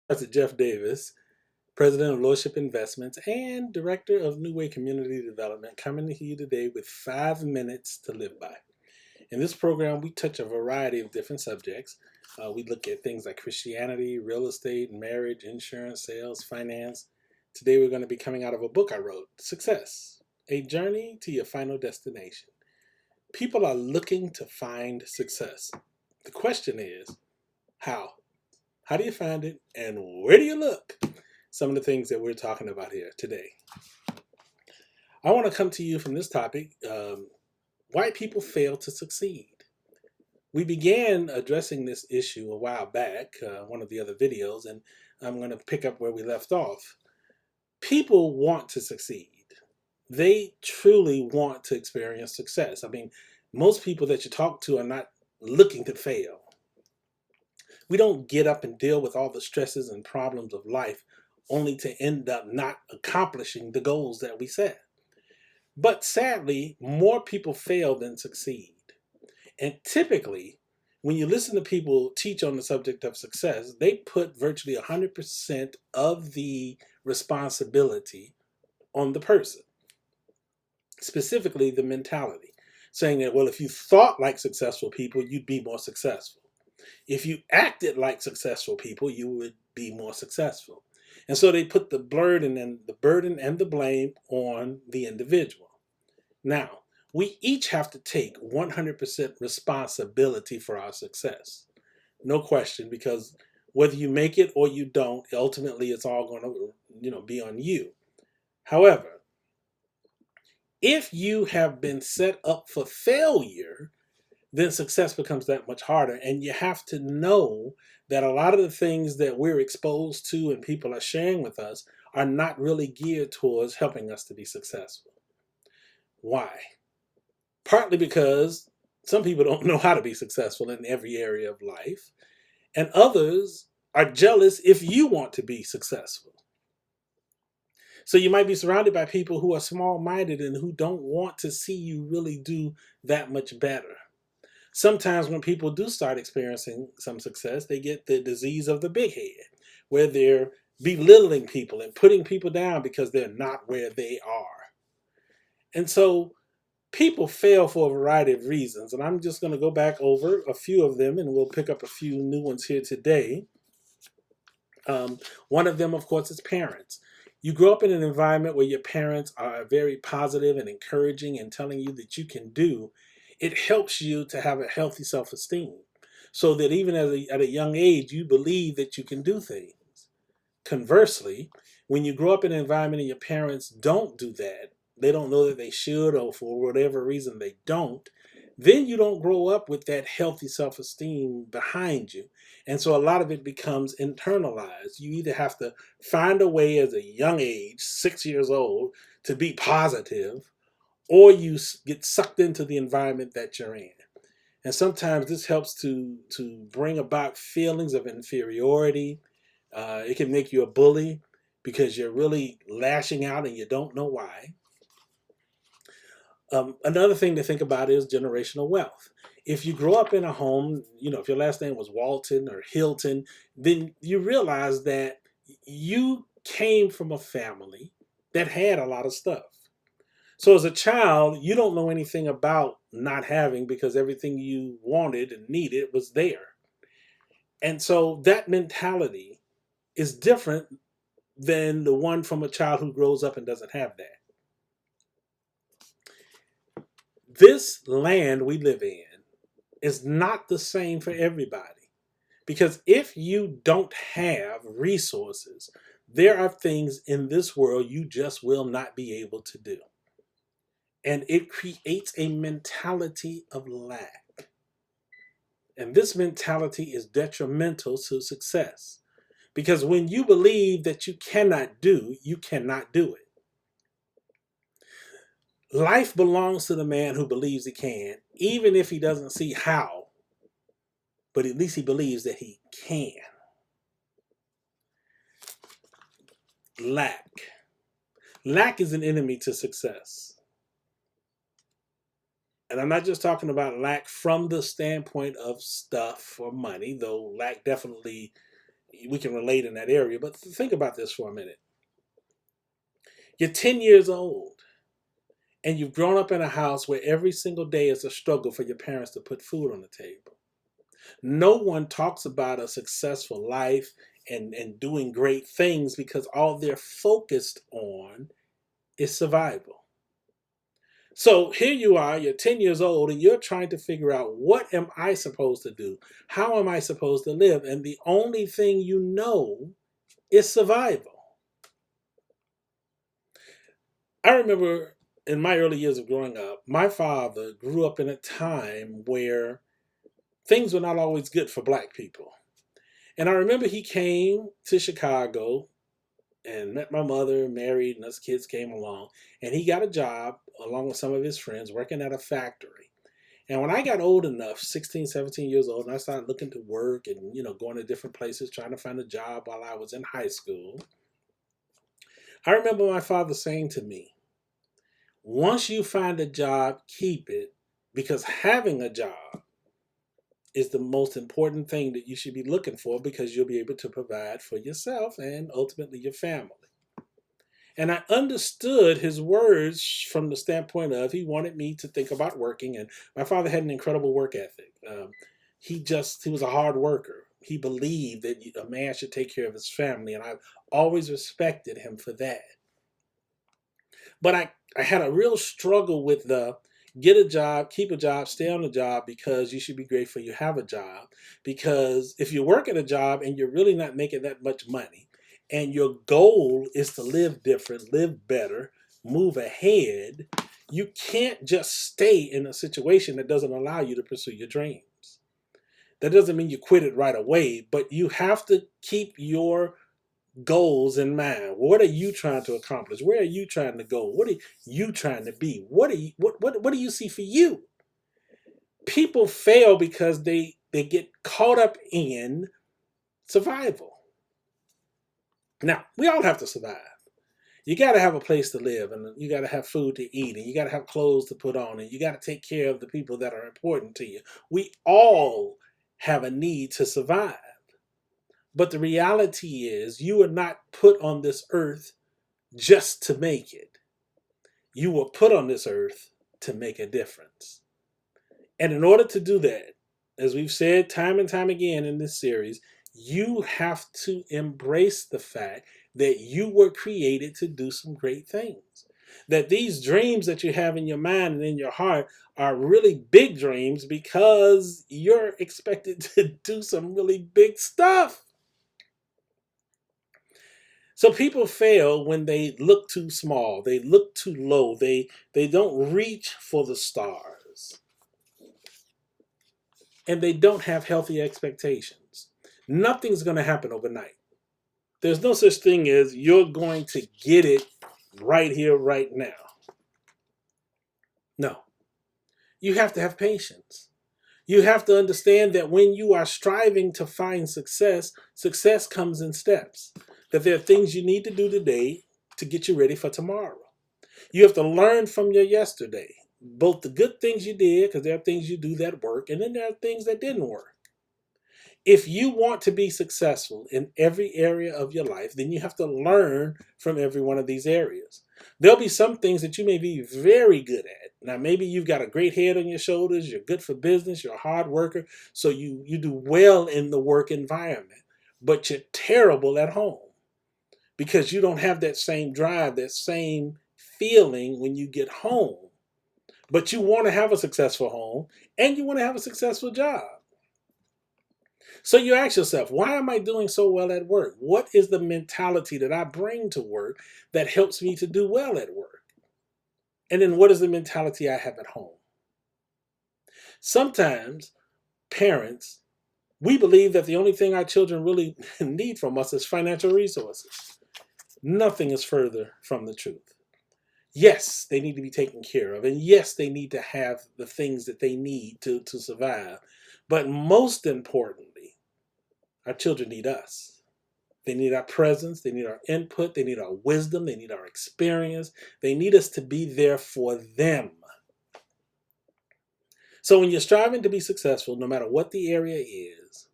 Dr. Jeff Davis, President of Lordship Investments and Director of New Way Community Development, coming to you today with 5 minutes to live by. In this program, we touch a variety of different subjects. We look at things like Christianity, real estate, marriage, insurance, sales, finance. Today, we're going to be coming out of a book I wrote, Success, A Journey to Your Final Destination. People are looking to find success. The question is, how? How do you find it, and where do you look? Some of the things that we're talking about here today. I want to come to you from this topic, why people fail to succeed. We began addressing this issue a while back, one of the other videos, and I'm going to pick up where we left off. People want to succeed. They truly want to experience success. I mean, most people that you talk to are not looking to fail. We don't get up and deal with all the stresses and problems of life only to end up not accomplishing the goals that we set. But sadly, more people fail than succeed. And typically, when you listen to people teach on the subject of success, they put virtually 100% of the responsibility on the person, specifically the mentality, saying that, well, if you thought like successful people, you'd be more successful. If you acted like successful people, you would be more successful. And so they put the burden and the blame on the individual. Now, we each have to take 100% responsibility for our success. No question, because whether you make it or you don't, ultimately it's all going to, be on you. However, if you have been set up for failure, then success becomes that much harder. And you have to know that a lot of the things that we're exposed to and people are sharing with us are not really geared towards helping us to be successful. Why? Partly because some people don't know how to be successful in every area of life, and others are jealous if you want to be successful. So you might be surrounded by people who are small-minded and who don't want to see you really do that much better. Sometimes when people do start experiencing some success, they get the disease of the big head, where they're belittling people and putting people down because they're not where they are. And so people fail for a variety of reasons. And I'm just going to go back over a few of them and we'll pick up a few new ones here today. One of them, of course, is parents. You grow up in an environment where your parents are very positive and encouraging and telling you that you can do. It helps you to have a healthy self-esteem so that even at a young age, you believe that you can do things. Conversely, when you grow up in an environment and your parents don't do that, they don't know that they should, or for whatever reason they don't, then you don't grow up with that healthy self-esteem behind you. And so a lot of it becomes internalized. You either have to find a way as a young age, 6 years old, to be positive, or you get sucked into the environment that you're in. And sometimes this helps to bring about feelings of inferiority. It can make you a bully because you're really lashing out and you don't know why. Another thing to think about is generational wealth. If you grow up in a home, if your last name was Walton or Hilton, then you realize that you came from a family that had a lot of stuff. So as a child, you don't know anything about not having because everything you wanted and needed was there. And so that mentality is different than the one from a child who grows up and doesn't have that. This land we live in is not the same for everybody. Because if you don't have resources, there are things in this world you just will not be able to do. And it creates a mentality of lack. And this mentality is detrimental to success. Because when you believe that you cannot do, you cannot do it. Life belongs to the man who believes he can, even if he doesn't see how, but at least he believes that he can. Lack. Lack is an enemy to success. And I'm not just talking about lack from the standpoint of stuff or money, though lack definitely we can relate in that area. But think about this for a minute. You're 10 years old and you've grown up in a house where every single day is a struggle for your parents to put food on the table. No one talks about a successful life and doing great things because all they're focused on is survival. So here you are, you're 10 years old, and you're trying to figure out, what am I supposed to do? How am I supposed to live? And the only thing you know is survival. I remember in my early years of growing up, my father grew up in a time where things were not always good for black people. And I remember he came to Chicago and met my mother, married, and us kids came along. And he got a job along with some of his friends working at a factory. And when I got old enough, 16, 17 years old, and I started looking to work and, going to different places, trying to find a job while I was in high school, I remember my father saying to me, once you find a job, keep it, because having a job is the most important thing that you should be looking for, because you'll be able to provide for yourself and ultimately your family. And I understood his words from the standpoint of, he wanted me to think about working. And my father had an incredible work ethic. He was a hard worker. He believed that a man should take care of his family. And I've always respected him for that. But I had a real struggle with the get a job, keep a job, stay on the job, because you should be grateful you have a job. Because if you work at a job and you're really not making that much money, and your goal is to live different, live better, move ahead, you can't just stay in a situation that doesn't allow you to pursue your dreams. That doesn't mean you quit it right away, but you have to keep your goals in mind. What are you trying to accomplish? Where are you trying to go? What are you trying to be? What do you see for you? People fail because they get caught up in survival. Now, we all have to survive. You got to have a place to live, and you got to have food to eat, and you got to have clothes to put on, and you got to take care of the people that are important to you. We all have a need to survive. But the reality is, you are not put on this earth just to make it. You were put on this earth to make a difference. And in order to do that, as we've said time and time again in this series, you have to embrace the fact that you were created to do some great things. That these dreams that you have in your mind and in your heart are really big dreams, because you're expected to do some really big stuff. So people fail when they look too small, they look too low, they don't reach for the stars, and they don't have healthy expectations. Nothing's going to happen overnight. There's no such thing as you're going to get it right here, right now. No. You have to have patience. You have to understand that when you are striving to find success, success comes in steps. That there are things you need to do today to get you ready for tomorrow. You have to learn from your yesterday, both the good things you did, because there are things you do that work, and then there are things that didn't work. If you want to be successful in every area of your life, then you have to learn from every one of these areas. There'll be some things that you may be very good at. Now, maybe you've got a great head on your shoulders, you're good for business, you're a hard worker, so you do well in the work environment, but you're terrible at home because you don't have that same drive, that same feeling when you get home. But you want to have a successful home and you want to have a successful job. So you ask yourself, why am I doing so well at work? What is the mentality that I bring to work that helps me to do well at work? And then what is the mentality I have at home? Sometimes parents, we believe that the only thing our children really need from us is financial resources. Nothing is further from the truth. Yes, they need to be taken care of. And yes, they need to have the things that they need to survive. But most importantly, our children need us. They need our presence. They need our input. They need our wisdom. They need our experience. They need us to be there for them. So when you're striving to be successful, no matter what the area is,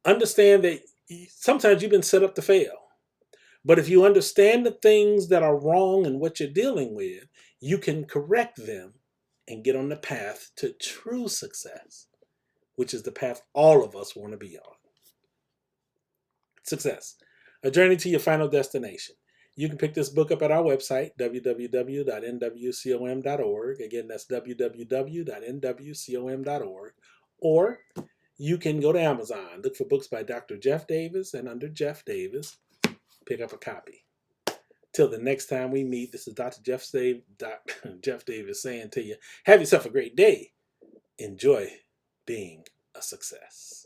understand that sometimes you've been set up to fail. But if you understand the things that are wrong and what you're dealing with, you can correct them and get on the path to true success, which is the path all of us want to be on. Success, a journey to your final destination. You can pick this book up at our website, www.nwcom.org. Again, that's www.nwcom.org. Or you can go to Amazon, look for books by Dr. Jeff Davis, and under Jeff Davis, pick up a copy. Till the next time we meet, this is Dr. Jeff Davis saying to you, have yourself a great day. Enjoy being a success.